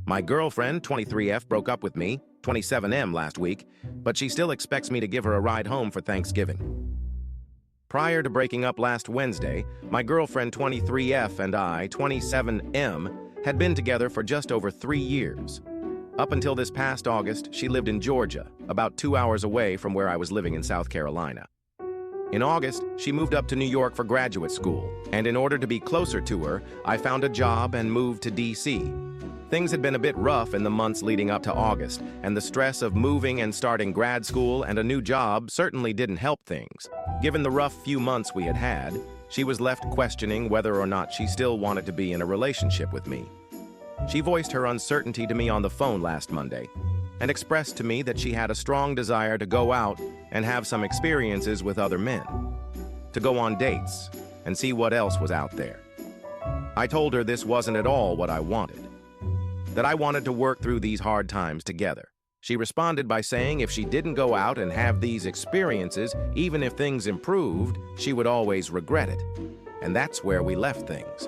My girlfriend, 23F, broke up with me, 27M, last week, but she still expects me to give her a ride home for Thanksgiving. Prior to breaking up last Wednesday, my girlfriend, 23F, and I, 27M, had been together for just over 3 years. Up until this past August, she lived in Georgia, about 2 hours away from where I was living in South Carolina. In August, she moved up to New York for graduate school, and in order to be closer to her, I found a job and moved to D.C. Things had been a bit rough in the months leading up to August, and the stress of moving and starting grad school and a new job certainly didn't help things. Given the rough few months we had had, she was left questioning whether or not she still wanted to be in a relationship with me. She voiced her uncertainty to me on the phone last Monday, and expressed to me that she had a strong desire to go out and have some experiences with other men, to go on dates and see what else was out there. I told her this wasn't at all what I wanted, that I wanted to work through these hard times together. She responded by saying if she didn't go out and have these experiences, even if things improved, she would always regret it. And that's where we left things.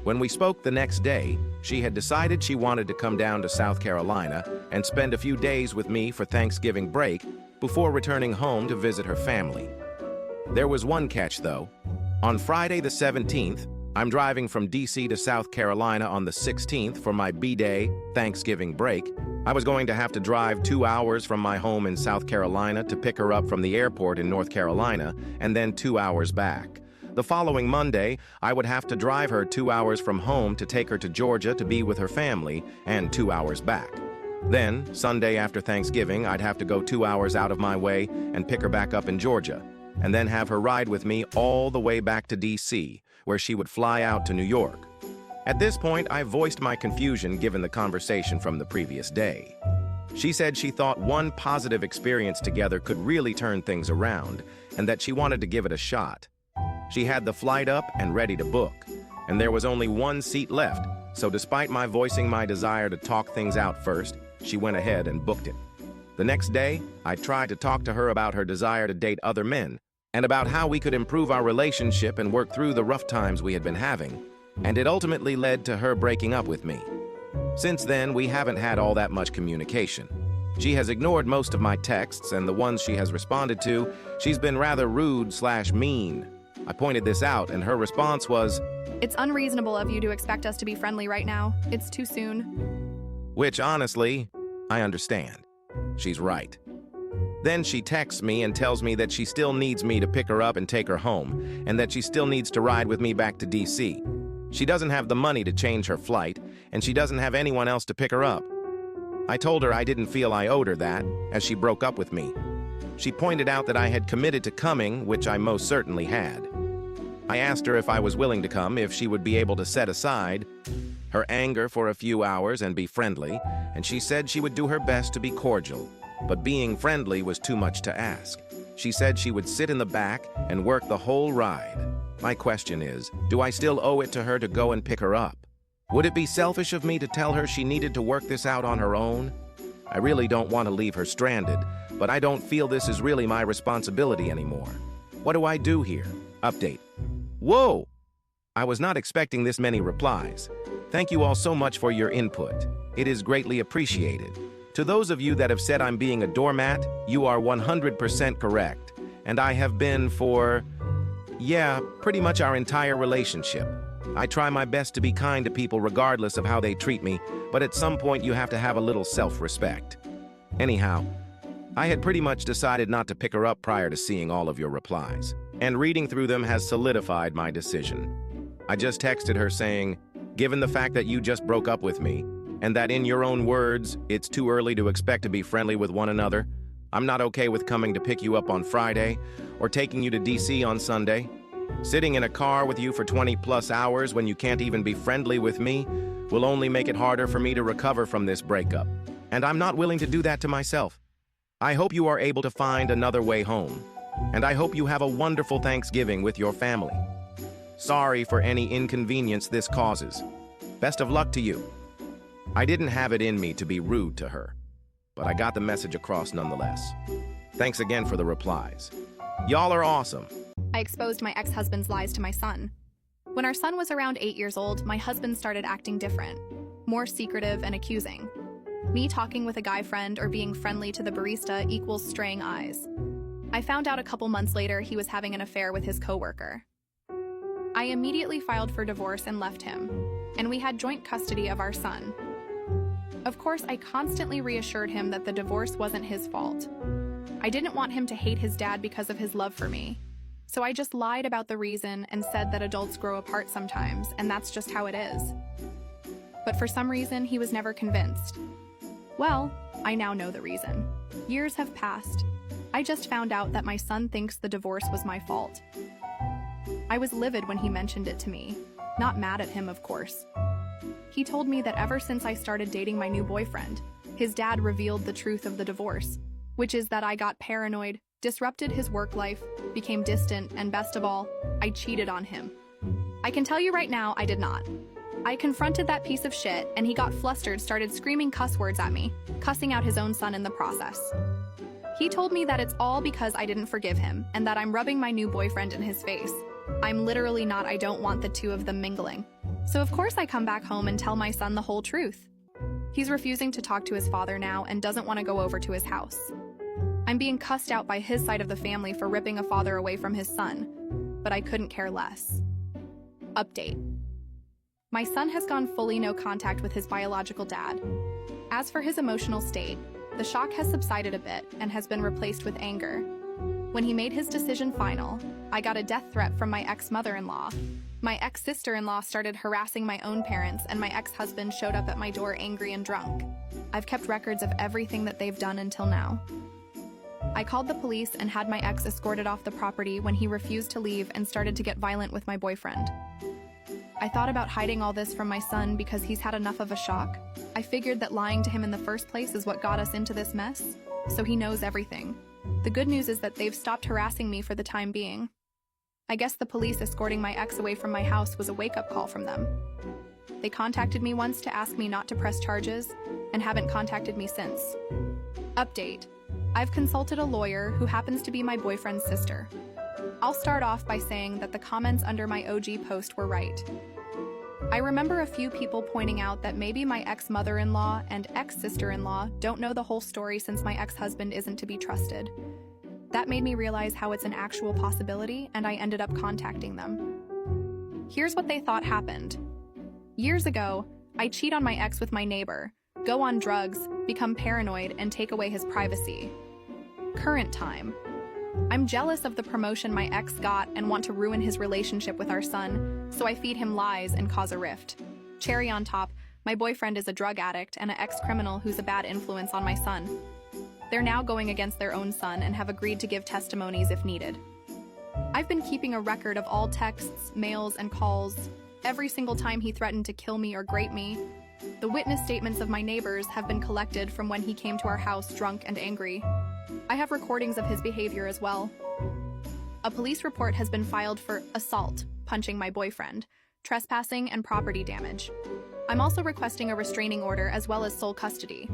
When we spoke the next day, she had decided she wanted to come down to South Carolina and spend a few days with me for Thanksgiving break before returning home to visit her family. There was one catch, though. On Friday the 17th, I'm driving from D.C. to South Carolina on the 16th for my B-Day Thanksgiving break. I was going to have to drive 2 hours from my home in South Carolina to pick her up from the airport in North Carolina, and then 2 hours back. The following Monday, I would have to drive her 2 hours from home to take her to Georgia to be with her family, and 2 hours back. Then, Sunday after Thanksgiving, I'd have to go 2 hours out of my way and pick her back up in Georgia, and then have her ride with me all the way back to D.C., where she would fly out to New York. At this point, I voiced my confusion given the conversation from the previous day. She said she thought one positive experience together could really turn things around, and that she wanted to give it a shot. She had the flight up and ready to book, and there was only one seat left, so despite my voicing my desire to talk things out first, she went ahead and booked it. The next day, I tried to talk to her about her desire to date other men, and about how we could improve our relationship and work through the rough times we had been having, and it ultimately led to her breaking up with me. Since then, we haven't had all that much communication. She has ignored most of my texts, and the ones she has responded to, she's been rather rude/mean. I pointed this out, and her response was, "It's unreasonable of you to expect us to be friendly right now. It's too soon." Which, honestly, I understand. She's right. Then she texts me and tells me that she still needs me to pick her up and take her home, and that she still needs to ride with me back to D.C. She doesn't have the money to change her flight, and she doesn't have anyone else to pick her up. I told her I didn't feel I owed her that, as she broke up with me. She pointed out that I had committed to coming, which I most certainly had. I asked her if I was willing to come, if she would be able to set aside her anger for a few hours and be friendly, and she said she would do her best to be cordial. But being friendly was too much to ask. She said she would sit in the back and work the whole ride. My question is, do I still owe it to her to go and pick her up? Would it be selfish of me to tell her she needed to work this out on her own? I really don't want to leave her stranded, but I don't feel this is really my responsibility anymore. What do I do here? Update. Whoa! I was not expecting this many replies. Thank you all so much for your input. It is greatly appreciated. To those of you that have said I'm being a doormat, you are 100% correct. And I have been for, pretty much our entire relationship. I try my best to be kind to people regardless of how they treat me, but at some point you have to have a little self-respect. Anyhow, I had pretty much decided not to pick her up prior to seeing all of your replies, and reading through them has solidified my decision. I just texted her saying, given the fact that you just broke up with me, and that in your own words, it's too early to expect to be friendly with one another, I'm not okay with coming to pick you up on Friday or taking you to DC on Sunday. Sitting in a car with you for 20+ hours when you can't even be friendly with me will only make it harder for me to recover from this breakup, and I'm not willing to do that to myself. I hope you are able to find another way home, and I hope you have a wonderful Thanksgiving with your family. Sorry for any inconvenience this causes. Best of luck to you. I didn't have it in me to be rude to her, but I got the message across nonetheless. Thanks again for the replies. Y'all are awesome. I exposed my ex-husband's lies to my son. When our son was around 8 years old, my husband started acting different. more secretive and accusing. Me talking with a guy friend or being friendly to the barista equals straying eyes. I found out a couple months later he was having an affair with his coworker. I immediately filed for divorce and left him, and we had joint custody of our son. Of course, I constantly reassured him that the divorce wasn't his fault. I didn't want him to hate his dad because of his love for me. So I just lied about the reason and said that adults grow apart sometimes, and that's just how it is. But for some reason, he was never convinced. Well, I now know the reason. Years have passed. I just found out that my son thinks the divorce was my fault. I was livid when he mentioned it to me. Not mad at him, of course. He told me that ever since I started dating my new boyfriend, his dad revealed the truth of the divorce, which is that I got paranoid, disrupted his work life, became distant, and best of all, I cheated on him. I can tell you right now, I did not. I confronted that piece of shit, and he got flustered, started screaming cuss words at me, cussing out his own son in the process. He told me that it's all because I didn't forgive him, and that I'm rubbing my new boyfriend in his face. I'm literally not. I don't want the two of them mingling. So of course I come back home and tell my son the whole truth. He's refusing to talk to his father now and doesn't want to go over to his house. I'm being cussed out by his side of the family for ripping a father away from his son, but I couldn't care less. Update. My son has gone fully no contact with his biological dad. As for his emotional state, the shock has subsided a bit and has been replaced with anger. When he made his decision final, I got a death threat from my ex-mother-in-law. My ex-sister-in-law started harassing my own parents, and my ex-husband showed up at my door angry and drunk. I've kept records of everything that they've done until now. I called the police and had my ex escorted off the property when he refused to leave and started to get violent with my boyfriend. I thought about hiding all this from my son because he's had enough of a shock. I figured that lying to him in the first place is what got us into this mess, so he knows everything. The good news is that they've stopped harassing me for the time being. I guess the police escorting my ex away from my house was a wake-up call from them. They contacted me once to ask me not to press charges, and haven't contacted me since. Update. I've consulted a lawyer who happens to be my boyfriend's sister. I'll start off by saying that the comments under my OG post were right. I remember a few people pointing out that maybe my ex-mother-in-law and ex-sister-in-law don't know the whole story since my ex-husband isn't to be trusted. That made me realize how it's an actual possibility, and I ended up contacting them. Here's what they thought happened. Years ago, I cheat on my ex with my neighbor, go on drugs, become paranoid, and take away his privacy. Current time. I'm jealous of the promotion my ex got and want to ruin his relationship with our son, so I feed him lies and cause a rift. Cherry on top, my boyfriend is a drug addict and an ex-criminal who's a bad influence on my son. They're now going against their own son and have agreed to give testimonies if needed. I've been keeping a record of all texts, mails, and calls, every single time he threatened to kill me or grape me. The witness statements of my neighbors have been collected from when he came to our house drunk and angry. I have recordings of his behavior as well. A police report has been filed for assault, punching my boyfriend, trespassing, and property damage. I'm also requesting a restraining order as well as sole custody.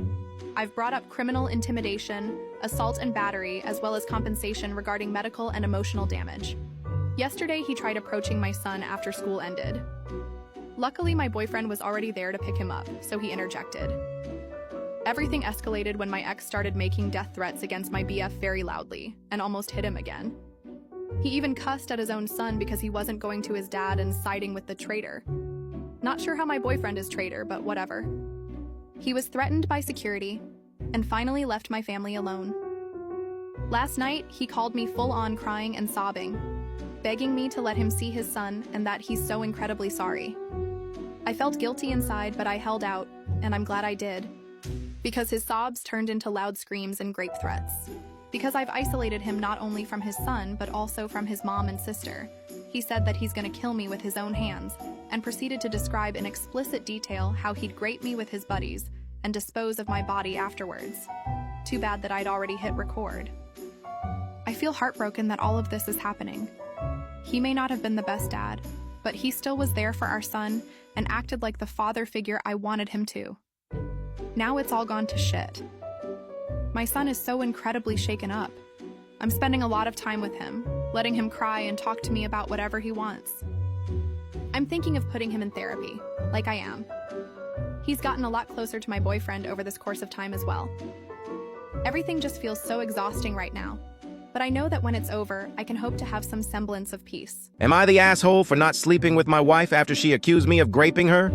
I've brought up criminal intimidation, assault and battery, as well as compensation regarding medical and emotional damage. Yesterday, he tried approaching my son after school ended. Luckily, my boyfriend was already there to pick him up, so he interjected. Everything escalated when my ex started making death threats against my BF very loudly, and almost hit him again. He even cussed at his own son because he wasn't going to his dad and siding with the traitor. Not sure how my boyfriend is traitor, but whatever. He was threatened by security, and finally left my family alone. Last night, he called me full-on crying and sobbing, begging me to let him see his son and that he's so incredibly sorry. I felt guilty inside, but I held out, and I'm glad I did. Because his sobs turned into loud screams and grape threats. Because I've isolated him not only from his son, but also from his mom and sister. He said that he's gonna kill me with his own hands, and proceeded to describe in explicit detail how he'd grape me with his buddies and dispose of my body afterwards. Too bad that I'd already hit record. I feel heartbroken that all of this is happening. He may not have been the best dad, but he still was there for our son and acted like the father figure I wanted him to. Now it's all gone to shit. My son is so incredibly shaken up. I'm spending a lot of time with him, letting him cry and talk to me about whatever he wants. I'm thinking of putting him in therapy, like I am. He's gotten a lot closer to my boyfriend over this course of time as well. Everything just feels so exhausting right now, but I know that when it's over, I can hope to have some semblance of peace. Am I the asshole for not sleeping with my wife after she accused me of graping her?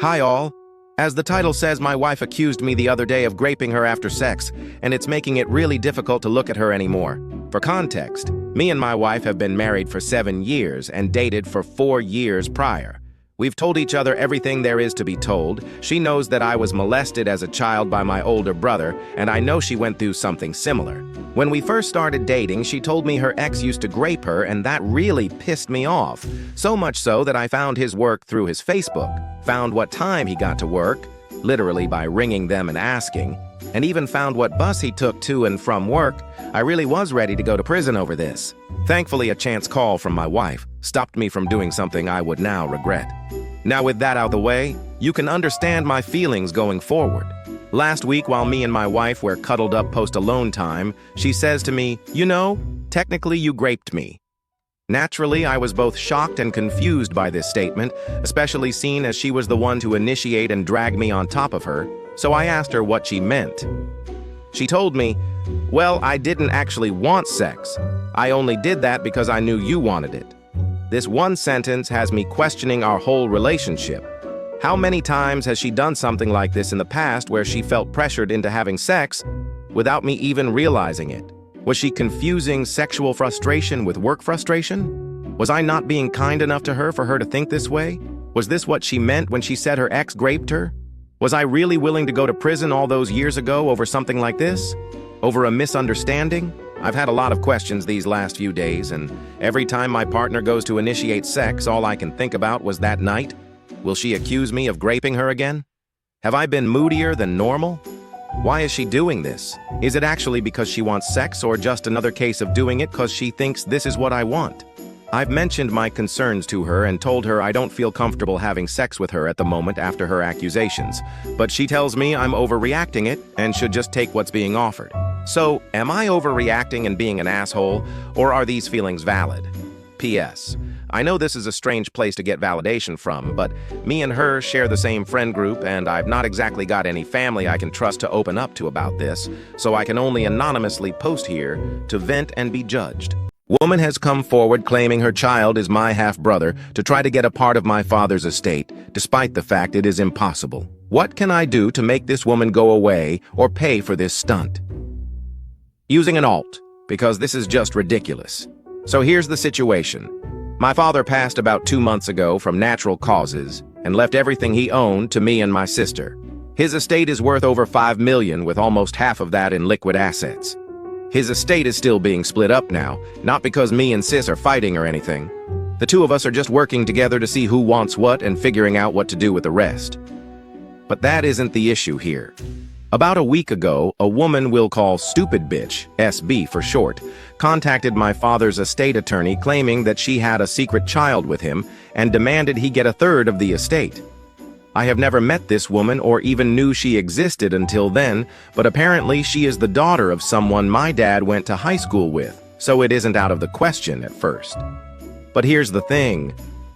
Hi all. As the title says, my wife accused me the other day of graping her after sex, and it's making it really difficult to look at her anymore. For context, me and my wife have been married for 7 years and dated for 4 years prior. We've told each other everything there is to be told. She knows that I was molested as a child by my older brother, and I know she went through something similar. When we first started dating, she told me her ex used to grape her, and that really pissed me off. So much so that I found his work through his Facebook, found what time he got to work, literally by ringing them and asking, and even found what bus he took to and from work. I really was ready to go to prison over this. Thankfully, a chance call from my wife stopped me from doing something I would now regret. Now with that out of the way, you can understand my feelings going forward. Last week, while me and my wife were cuddled up post-alone time, she says to me, "You know, technically you graped me." Naturally, I was both shocked and confused by this statement, especially seeing as she was the one to initiate and drag me on top of her, so I asked her what she meant. She told me, "Well, I didn't actually want sex. I only did that because I knew you wanted it." This one sentence has me questioning our whole relationship. How many times has she done something like this in the past where she felt pressured into having sex without me even realizing it? Was she confusing sexual frustration with work frustration? Was I not being kind enough to her for her to think this way? Was this what she meant when she said her ex graped her? Was I really willing to go to prison all those years ago over something like this? Over a misunderstanding? I've had a lot of questions these last few days, and every time my partner goes to initiate sex, all I can think about was that night. Will she accuse me of graping her again? Have I been moodier than normal? Why is she doing this? Is it actually because she wants sex, or just another case of doing it because she thinks this is what I want? I've mentioned my concerns to her and told her I don't feel comfortable having sex with her at the moment after her accusations, but she tells me I'm overreacting it and should just take what's being offered. So, am I overreacting and being an asshole, or are these feelings valid? P.S. I know this is a strange place to get validation from, but me and her share the same friend group, and I've not exactly got any family I can trust to open up to about this, so I can only anonymously post here to vent and be judged. Woman has come forward claiming her child is my half-brother to try to get a part of my father's estate, despite the fact it is impossible. What can I do to make this woman go away or pay for this stunt? Using an alt, because this is just ridiculous. So here's the situation. My father passed about 2 months ago from natural causes and left everything he owned to me and my sister. His estate is worth over $5 million, with almost half of that in liquid assets. His estate is still being split up now, not because me and sis are fighting or anything. The two of us are just working together to see who wants what and figuring out what to do with the rest. But that isn't the issue here. About a week ago, a woman we'll call Stupid Bitch, SB for short, contacted my father's estate attorney claiming that she had a secret child with him and demanded he get a third of the estate. I have never met this woman or even knew she existed until then, but apparently she is the daughter of someone my dad went to high school with, so it isn't out of the question at first. But here's the thing.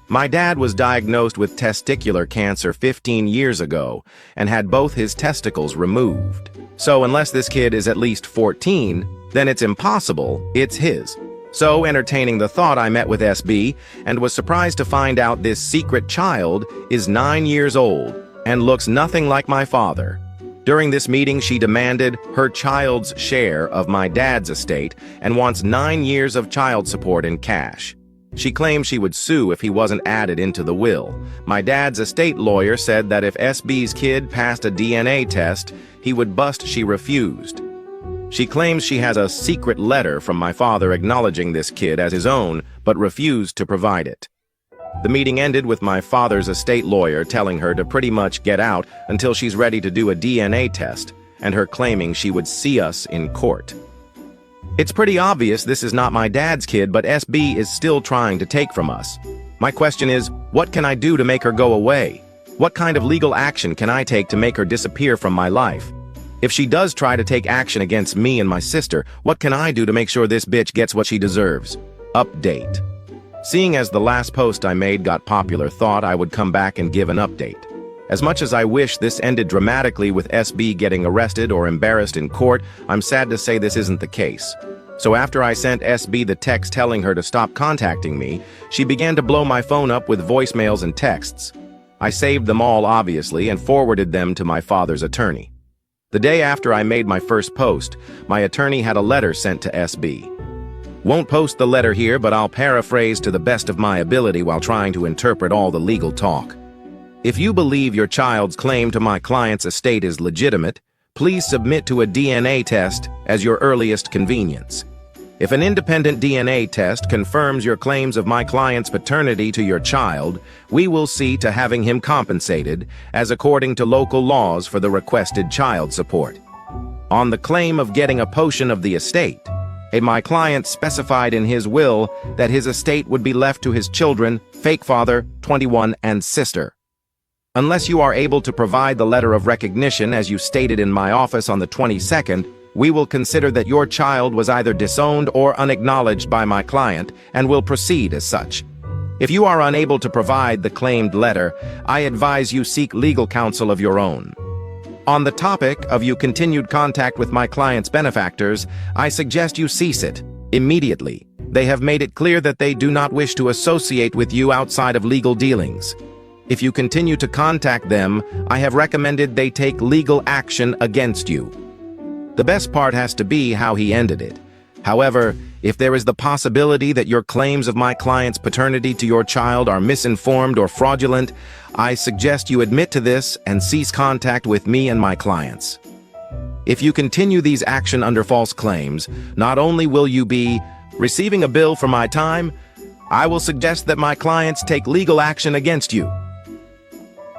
My dad was diagnosed with testicular cancer 15 years ago and had both his testicles removed. So unless this kid is at least 14, then it's impossible it's his. So, entertaining the thought, I met with SB and was surprised to find out this secret child is 9 years old and looks nothing like my father. During this meeting, she demanded her child's share of my dad's estate and wants 9 years of child support in cash. She claims she would sue if he wasn't added into the will. My dad's estate lawyer said that if SB's kid passed a DNA test, he would bust. She refused. She claims she has a secret letter from my father acknowledging this kid as his own, but refused to provide it. The meeting ended with my father's estate lawyer telling her to pretty much get out until she's ready to do a DNA test, and her claiming she would see us in court. It's pretty obvious this is not my dad's kid, but SB is still trying to take from us. My question is, what can I do to make her go away? What kind of legal action can I take to make her disappear from my life? If she does try to take action against me and my sister, what can I do to make sure this bitch gets what she deserves? Update. Seeing as the last post I made got popular, thought I would come back and give an update. As much as I wish this ended dramatically with SB getting arrested or embarrassed in court, I'm sad to say this isn't the case. So after I sent SB the text telling her to stop contacting me, she began to blow my phone up with voicemails and texts. I saved them all, obviously, and forwarded them to my father's attorney. The day after I made my first post, my attorney had a letter sent to SB. Won't post the letter here, but I'll paraphrase to the best of my ability while trying to interpret all the legal talk. If you believe your child's claim to my client's estate is legitimate, please submit to a DNA test as your earliest convenience. If an independent DNA test confirms your claims of my client's paternity to your child, we will see to having him compensated, as according to local laws for the requested child support. On the claim of getting a portion of the estate, my client specified in his will that his estate would be left to his children, fake father, 21, and sister. Unless you are able to provide the letter of recognition as you stated in my office on the 22nd, we will consider that your child was either disowned or unacknowledged by my client and will proceed as such. If you are unable to provide the claimed letter, I advise you seek legal counsel of your own. On the topic of your continued contact with my client's benefactors, I suggest you cease it immediately. They have made it clear that they do not wish to associate with you outside of legal dealings. If you continue to contact them, I have recommended they take legal action against you. The best part has to be how he ended it. However, if there is the possibility that your claims of my client's paternity to your child are misinformed or fraudulent, I suggest you admit to this and cease contact with me and my clients. If you continue these actions under false claims, not only will you be receiving a bill for my time, I will suggest that my clients take legal action against you.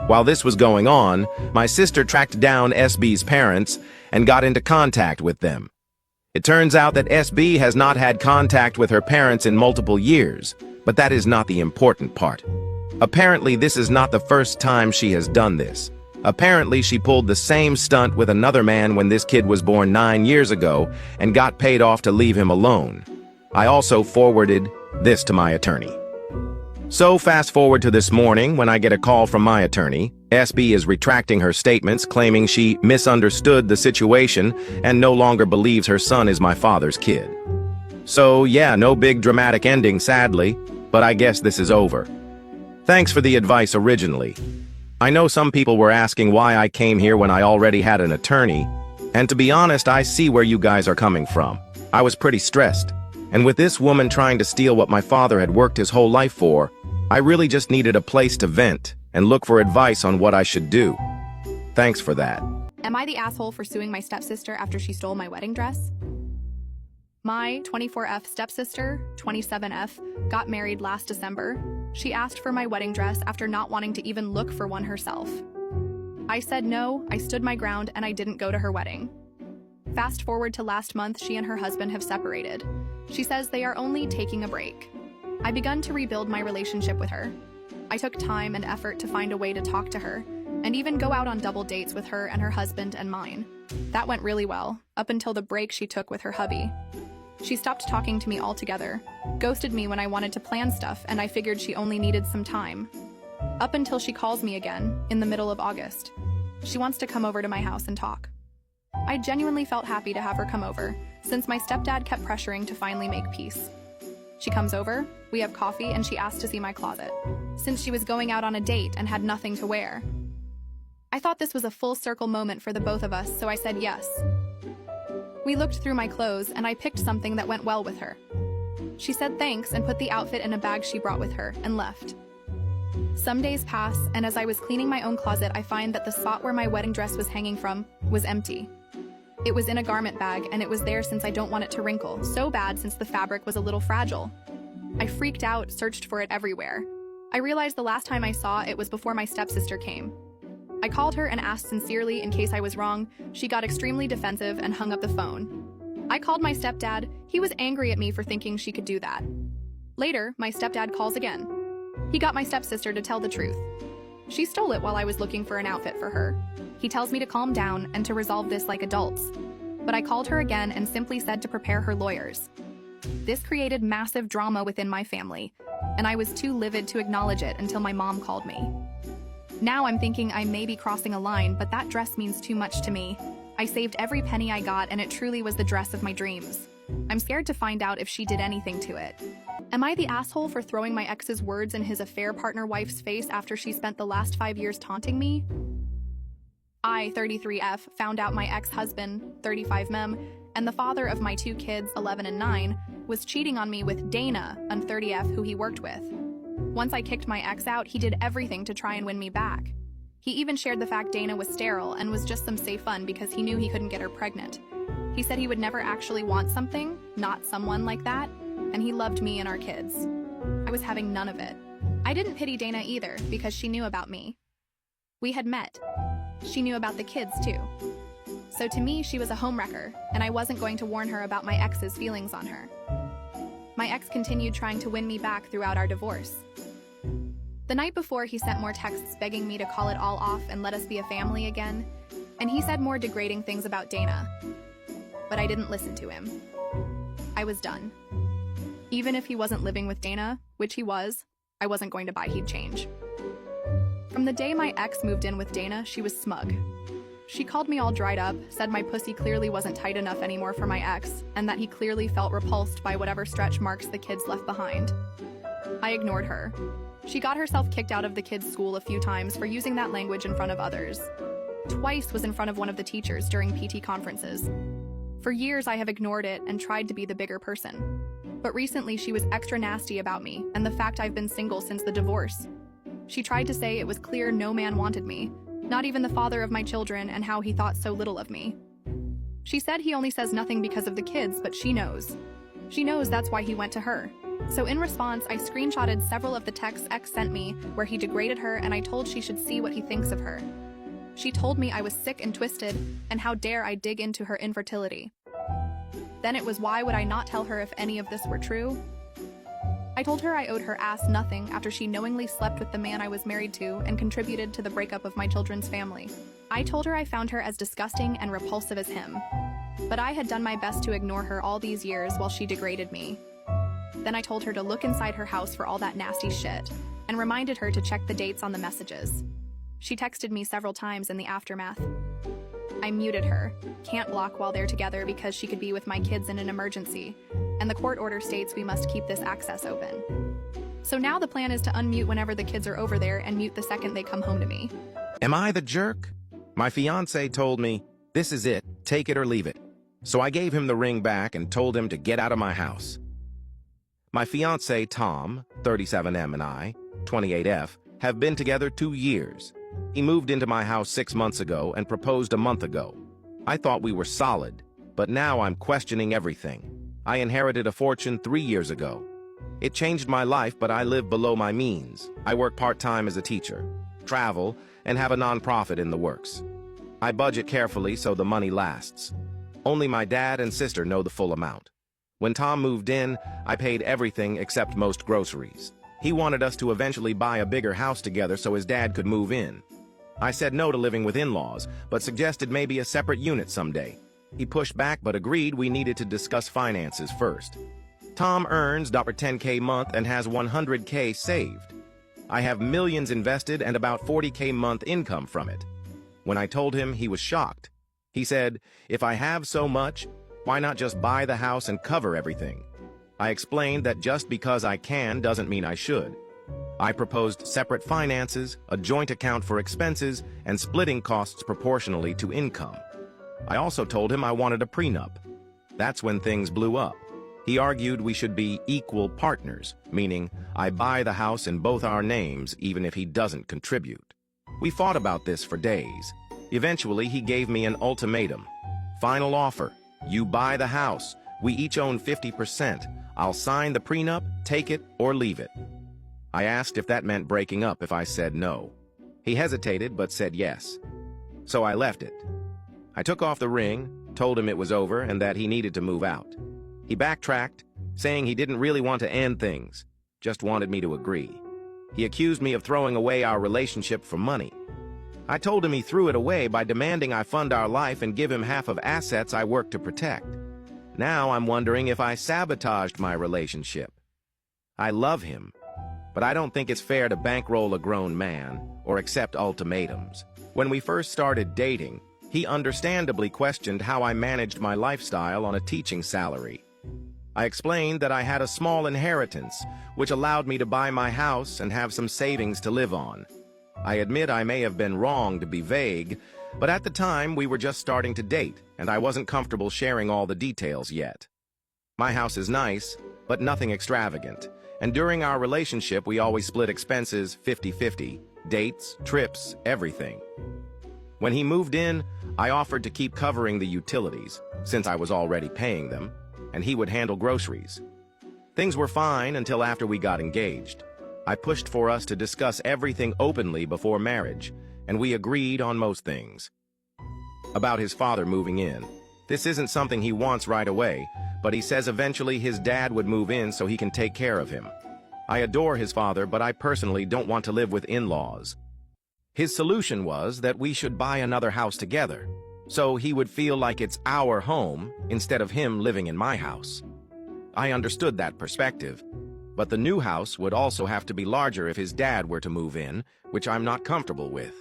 While this was going on, my sister tracked down SB's parents and got into contact with them. It turns out that SB has not had contact with her parents in multiple years, but that is not the important part. Apparently, this is not the first time she has done this. Apparently, she pulled the same stunt with another man when this kid was born 9 years ago and got paid off to leave him alone. I also forwarded this to my attorney. So fast forward to this morning when I get a call from my attorney. SB is retracting her statements, claiming she misunderstood the situation and no longer believes her son is my father's kid. So yeah, no big dramatic ending, sadly, but I guess this is over. Thanks for the advice originally. I know some people were asking why I came here when I already had an attorney, and to be honest, I see where you guys are coming from. I was pretty stressed, and with this woman trying to steal what my father had worked his whole life for, I really just needed a place to vent and look for advice on what I should do. Thanks for that. Am I the asshole for suing my stepsister after she stole my wedding dress? My 24F stepsister, 27F, got married last December. She asked for my wedding dress after not wanting to even look for one herself. I said no, I stood my ground, and I didn't go to her wedding. Fast forward to last month, she and her husband have separated. She says they are only taking a break. I begun to rebuild my relationship with her. I took time and effort to find a way to talk to her, and even go out on double dates with her and her husband and mine. That went really well, up until the break she took with her hubby. She stopped talking to me altogether, ghosted me when I wanted to plan stuff, and I figured she only needed some time. Up until she calls me again, in the middle of August. She wants to come over to my house and talk. I genuinely felt happy to have her come over, since my stepdad kept pressuring to finally make peace. She comes over, we have coffee, and she asked to see my closet, since she was going out on a date and had nothing to wear. I thought this was a full circle moment for the both of us, so I said yes. We looked through my clothes, and I picked something that went well with her. She said thanks and put the outfit in a bag she brought with her, and left. Some days pass, and as I was cleaning my own closet, I find that the spot where my wedding dress was hanging from was empty. It was in a garment bag, and it was there since I don't want it to wrinkle, so bad since the fabric was a little fragile. I freaked out, searched for it everywhere. I realized the last time I saw it was before my stepsister came. I called her and asked sincerely in case I was wrong. She got extremely defensive and hung up the phone. I called my stepdad. He was angry at me for thinking she could do that. Later, my stepdad calls again. He got my stepsister to tell the truth. She stole it while I was looking for an outfit for her. He tells me to calm down and to resolve this like adults. But I called her again and simply said to prepare her lawyers. This created massive drama within my family, and I was too livid to acknowledge it until my mom called me. Now I'm thinking I may be crossing a line, but that dress means too much to me. I saved every penny I got, and it truly was the dress of my dreams. I'm scared to find out if she did anything to it. Am I the asshole for throwing my ex's words in his affair partner wife's face after she spent the last 5 years taunting me? I, 33F, found out my ex-husband, 35M, and the father of my 2 kids, 11 and 9, was cheating on me with Dana, an 30F, who he worked with. Once I kicked my ex out, he did everything to try and win me back. He even shared the fact Dana was sterile and was just some safe fun because he knew he couldn't get her pregnant. He said he would never actually want something, not someone like that, and he loved me and our kids. I was having none of it. I didn't pity Dana either because she knew about me. We had met. She knew about the kids too. So to me, she was a homewrecker, and I wasn't going to warn her about my ex's feelings on her. My ex continued trying to win me back throughout our divorce. The night before, he sent more texts begging me to call it all off and let us be a family again, and he said more degrading things about Dana. But I didn't listen to him. I was done. Even if he wasn't living with Dana, which he was, I wasn't going to buy he'd change. From the day my ex moved in with Dana, she was smug. She called me all dried up, said my pussy clearly wasn't tight enough anymore for my ex, and that he clearly felt repulsed by whatever stretch marks the kids left behind. I ignored her. She got herself kicked out of the kids' school a few times for using that language in front of others. Twice was in front of one of the teachers during PT conferences. For years I have ignored it and tried to be the bigger person. But recently she was extra nasty about me and the fact I've been single since the divorce. She tried to say it was clear no man wanted me, not even the father of my children, and how he thought so little of me. She said he only says nothing because of the kids, but she knows. She knows that's why he went to her. So in response, I screenshotted several of the texts ex sent me where he degraded her, and I told she should see what he thinks of her. She told me I was sick and twisted, and how dare I dig into her infertility. Then it was, why would I not tell her if any of this were true? I told her I owed her ass nothing after she knowingly slept with the man I was married to and contributed to the breakup of my children's family. I told her I found her as disgusting and repulsive as him. But I had done my best to ignore her all these years while she degraded me. Then I told her to look inside her house for all that nasty shit, and reminded her to check the dates on the messages. She texted me several times in the aftermath. I muted her. Can't block while they're together because she could be with my kids in an emergency, and the court order states we must keep this access open. So now the plan is to unmute whenever the kids are over there and mute the second they come home to me. Am I the jerk? My fiancé told me, this is it, take it or leave it. So I gave him the ring back and told him to get out of my house. My fiancé Tom, 37M, and I, 28F, have been together 2 years. He moved into my house 6 months ago and proposed a month ago. I thought we were solid, but now I'm questioning everything. I inherited a fortune 3 years ago. It changed my life, but I live below my means. I work part-time as a teacher, travel, and have a nonprofit in the works. I budget carefully so the money lasts. Only my dad and sister know the full amount. When Tom moved in, I paid everything except most groceries. He wanted us to eventually buy a bigger house together so his dad could move in. I said no to living with in-laws, but suggested maybe a separate unit someday. He pushed back but agreed we needed to discuss finances first. Tom earns $10K a month and has $100K saved. I have millions invested and about $40K a month income from it. When I told him, he was shocked. He said, if I have so much, why not just buy the house and cover everything? I explained that just because I can doesn't mean I should. I proposed separate finances, a joint account for expenses, and splitting costs proportionally to income. I also told him I wanted a prenup. That's when things blew up. He argued we should be equal partners, meaning I buy the house in both our names even if he doesn't contribute. We fought about this for days. Eventually, he gave me an ultimatum. Final offer. You buy the house. We each own 50%. I'll sign the prenup, take it, or leave it. I asked if that meant breaking up if I said no. He hesitated but said yes. So I left it. I took off the ring, told him it was over and that he needed to move out. He backtracked, saying he didn't really want to end things, just wanted me to agree. He accused me of throwing away our relationship for money. I told him he threw it away by demanding I fund our life and give him half of assets I work to protect. Now I'm wondering if I sabotaged my relationship. I love him, but I don't think it's fair to bankroll a grown man or accept ultimatums. When we first started dating, he understandably questioned how I managed my lifestyle on a teaching salary. I explained that I had a small inheritance, which allowed me to buy my house and have some savings to live on. I admit I may have been wrong to be vague, but at the time we were just starting to date, and I wasn't comfortable sharing all the details yet. My house is nice, but nothing extravagant, and during our relationship we always split expenses 50-50, dates, trips, everything. When he moved in, I offered to keep covering the utilities, since I was already paying them, and he would handle groceries. Things were fine until after we got engaged. I pushed for us to discuss everything openly before marriage, and we agreed on most things. About his father moving in. This isn't something he wants right away, but he says eventually his dad would move in so he can take care of him. I adore his father, but I personally don't want to live with in-laws. His solution was that we should buy another house together, so he would feel like it's our home instead of him living in my house. I understood that perspective, but the new house would also have to be larger if his dad were to move in, which I'm not comfortable with.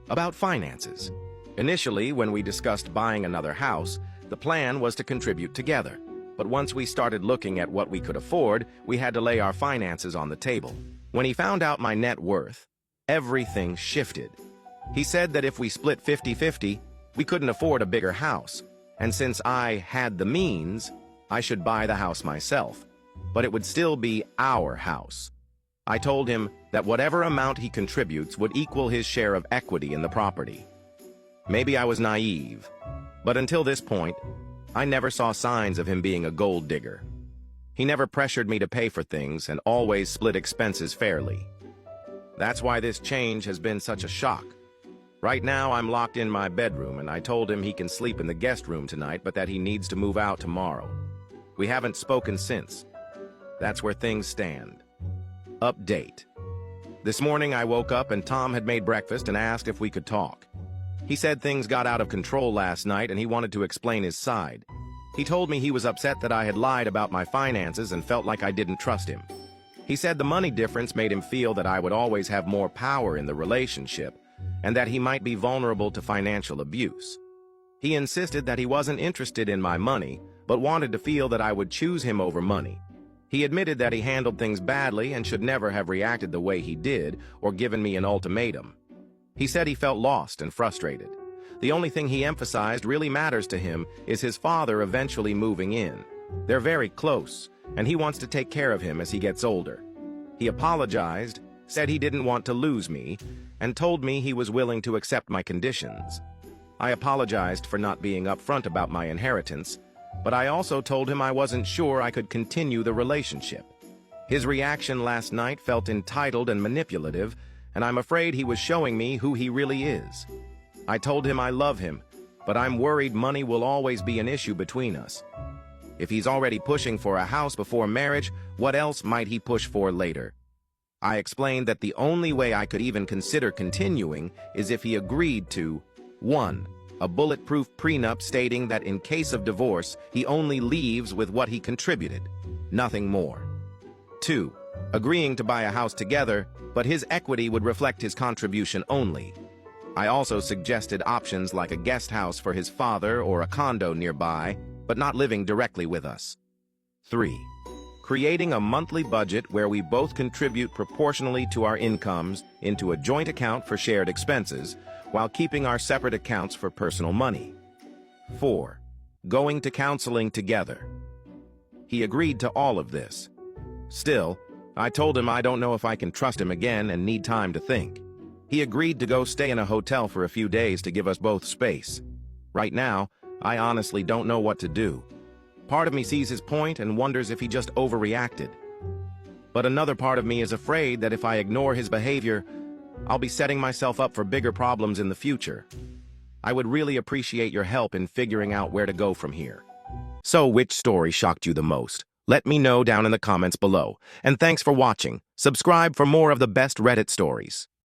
About finances. Initially, when we discussed buying another house, the plan was to contribute together. But once we started looking at what we could afford, we had to lay our finances on the table. When he found out my net worth, everything shifted. He said that if we split 50-50, we couldn't afford a bigger house, and since I had the means, I should buy the house myself, but it would still be our house. I told him that whatever amount he contributes would equal his share of equity in the property. Maybe I was naive, but until this point, I never saw signs of him being a gold digger. He never pressured me to pay for things and always split expenses fairly. That's why this change has been such a shock. Right now, I'm locked in my bedroom, and I told him he can sleep in the guest room tonight, but that he needs to move out tomorrow. We haven't spoken since. That's where things stand. Update. This morning, I woke up and Tom had made breakfast and asked if we could talk. He said things got out of control last night and he wanted to explain his side. He told me he was upset that I had lied about my finances and felt like I didn't trust him. He said the money difference made him feel that I would always have more power in the relationship and that he might be vulnerable to financial abuse. He insisted that he wasn't interested in my money, but wanted to feel that I would choose him over money. He admitted that he handled things badly and should never have reacted the way he did or given me an ultimatum. He said he felt lost and frustrated. The only thing he emphasized really matters to him is his father eventually moving in. They're very close, and he wants to take care of him as he gets older. He apologized, said he didn't want to lose me, and told me he was willing to accept my conditions. I apologized for not being upfront about my inheritance, but I also told him I wasn't sure I could continue the relationship. His reaction last night felt entitled and manipulative, and I'm afraid he was showing me who he really is. I told him I love him, but I'm worried money will always be an issue between us. If he's already pushing for a house before marriage, what else might he push for later? I explained that the only way I could even consider continuing is if he agreed to 1. A bulletproof prenup stating that in case of divorce, he only leaves with what he contributed, nothing more. 2. Agreeing to buy a house together, but his equity would reflect his contribution only. I also suggested options like a guest house for his father or a condo nearby, but not living directly with us. 3. Creating a monthly budget where we both contribute proportionally to our incomes into a joint account for shared expenses, while keeping our separate accounts for personal money. 4. Going to counseling together. He agreed to all of this. Still, I told him I don't know if I can trust him again and need time to think. He agreed to go stay in a hotel for a few days to give us both space. Right now, I honestly don't know what to do. Part of me sees his point and wonders if he just overreacted. But another part of me is afraid that if I ignore his behavior, I'll be setting myself up for bigger problems in the future. I would really appreciate your help in figuring out where to go from here. So, which story shocked you the most? Let me know down in the comments below. And thanks for watching. Subscribe for more of the best Reddit stories.